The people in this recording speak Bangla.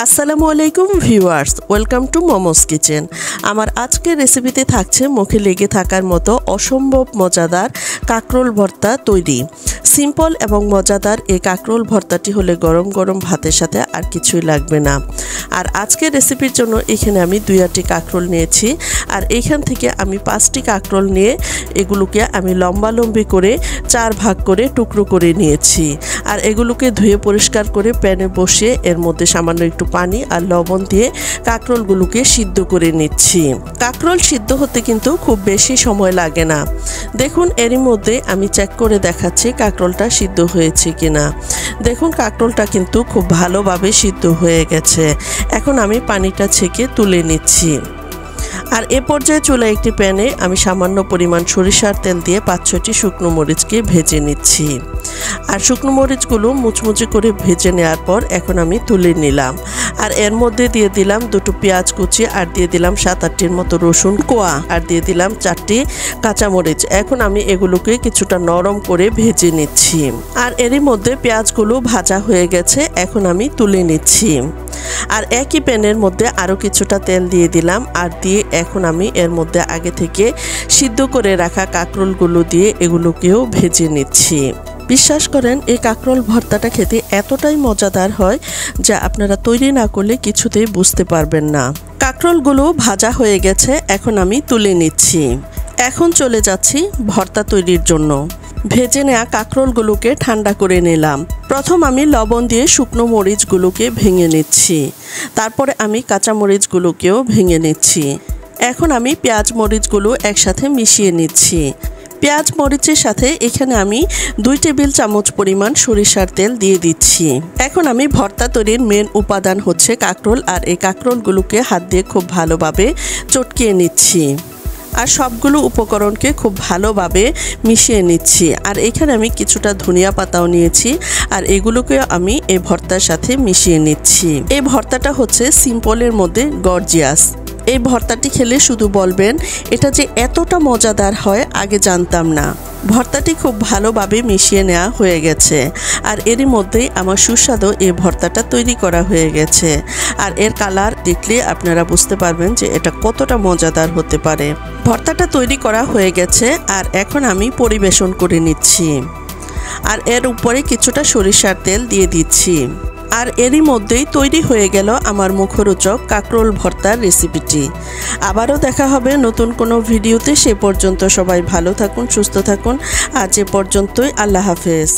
আসসালামু আলাইকুম viewers, welcome to momos kitchen. আমার আজকের রেসিপিতে থাকছে মুখে লেগে থাকার মতো অসম্ভব মজাদার কাঁকরোল ভর্তা তৈরি। সিম্পল এবং মজাদার এই কাঁকরোল ভর্তাটি হলে গরম গরম ভাতের সাথে আর কিছুই লাগবে না। আর আজকের রেসিপির জন্য এখানে আমি 2-8টি কাঁকরোল নিয়েছি। আর এইখান থেকে আমি 5টি কাঁকরোল নিয়ে এগুলোকে আমি লম্বালম্বি করে 4 ভাগ করে টুকরো করে নিয়েছি। আর এগুলোকে ধুয়ে পরিষ্কার করে প্যানে বসিয়ে এর মধ্যে সামান্য একটু পানি আর লবণ দিয়ে কাঁকরোলগুলোকে সিদ্ধ করে নিচ্ছি। কাঁকরোল সিদ্ধ হতে কিন্তু খুব বেশি সময় লাগে না। দেখুন এরই মধ্যে আমি চেক করে দেখাচ্ছি কাঁকরোলটা সিদ্ধ হয়েছে কিনা। দেখুন কাঁকরোলটা কিন্তু খুব ভালোভাবে সিদ্ধ হয়ে গেছে। এখন আমি পানিটা ছেঁকে তুলে নিচ্ছি। আর এ পর্যায়ে চুলায় একটি প্যানে আমি সামান্য পরিমাণ সরিষার তেল দিয়ে 5-6টি শুকনো মরিচকে ভেজে নিচ্ছি। আর শুকনো মরিচগুলো মুচমুচে করে ভেজে নেওয়ার পর এখন আমি তুলে নিলাম। আর এর মধ্যে দিয়ে দিলাম 2টো পেঁয়াজ কুচি, আর দিয়ে দিলাম 7-8টির মতো রসুন কোয়া, আর দিয়ে দিলাম 4টি কাঁচামরিচ। এখন আমি এগুলোকে কিছুটা নরম করে ভেজে নিচ্ছি। আর এরই মধ্যে পেঁয়াজগুলো ভাজা হয়ে গেছে, এখন আমি তুলে নিচ্ছি। আর একই প্যানের মধ্যে আরও কিছুটা তেল দিয়ে দিলাম, আর দিয়ে এখন আমি এর মধ্যে আগে থেকে সিদ্ধ করে রাখা কাঁকরোলগুলো দিয়ে এগুলোকেও ভেজে নিচ্ছি। বিশ্বাস করেন এই কাঁকরোল ভর্তাটা খেতে এতটাই মজাদার হয় যা আপনারা তৈরি না করলে কিছুতেই বুঝতে পারবেন না। কাঁকরোলগুলো ভাজা হয়ে গেছে, এখন আমি তুলে নিচ্ছি। এখন চলে যাচ্ছি ভর্তা তৈরির জন্য। ভেজে নেওয়া কাঁকরোলগুলোকে ঠান্ডা করে নিলাম। প্রথম আমি লবণ দিয়ে শুকনো মরিচগুলোকে ভেঙে নিচ্ছি। তারপরে আমি কাঁচা মরিচগুলোকেও ভেঙে নিচ্ছি। এখন আমি পেঁয়াজ মরিচগুলো একসাথে মিশিয়ে নিচ্ছি। পেঁয়াজ মরিচের সাথে এখানে আমি 2 টেবিল চামচ পরিমাণ সরিষার তেল দিয়ে দিচ্ছি। এখন আমি ভর্তা তৈরির মেন উপাদান হচ্ছে কাঁকরোল, আর এই কাঁকরোলগুলোকে হাত দিয়ে খুব ভালোভাবে চটকিয়ে নিচ্ছি। আর সবগুলো উপকরণকে খুব ভালোভাবে মিশিয়ে নিচ্ছি। আর এখানে আমি কিছুটা ধনিয়া পাতাও নিয়েছি, আর এগুলোকে আমি এই ভর্তার সাথে মিশিয়ে নিচ্ছি। এই ভর্তাটা হচ্ছে সিম্পলের মধ্যে গর্জিয়াস। এই ভর্তাটি খেলে শুধু বলবেন এটা যে এতটা মজাদার হয় আগে জানতাম না। ভর্তাটি খুব ভালোভাবে মিশিয়ে নেওয়া হয়ে গেছে। আর এরই মধ্যেই আমার সুস্বাদু এই ভর্তাটা তৈরি করা হয়ে গেছে। আর এর কালার দেখলে আপনারা বুঝতে পারবেন যে এটা কতটা মজাদার হতে পারে। ভর্তাটা তৈরি করা হয়ে গেছে, আর এখন আমি পরিবেশন করে নিচ্ছি। আর এর উপরে কিছুটা সরিষার তেল দিয়ে দিচ্ছি। আর এরই মধ্যেই তৈরি হয়ে গেল আমার মুখরোচক কাঁকরোল ভর্তার রেসিপিটি। আবারও দেখা হবে নতুন কোনো ভিডিওতে। সে পর্যন্ত সবাই ভালো থাকুন, সুস্থ থাকুন। আজ এ পর্যন্তই, আল্লাহ হাফেজ।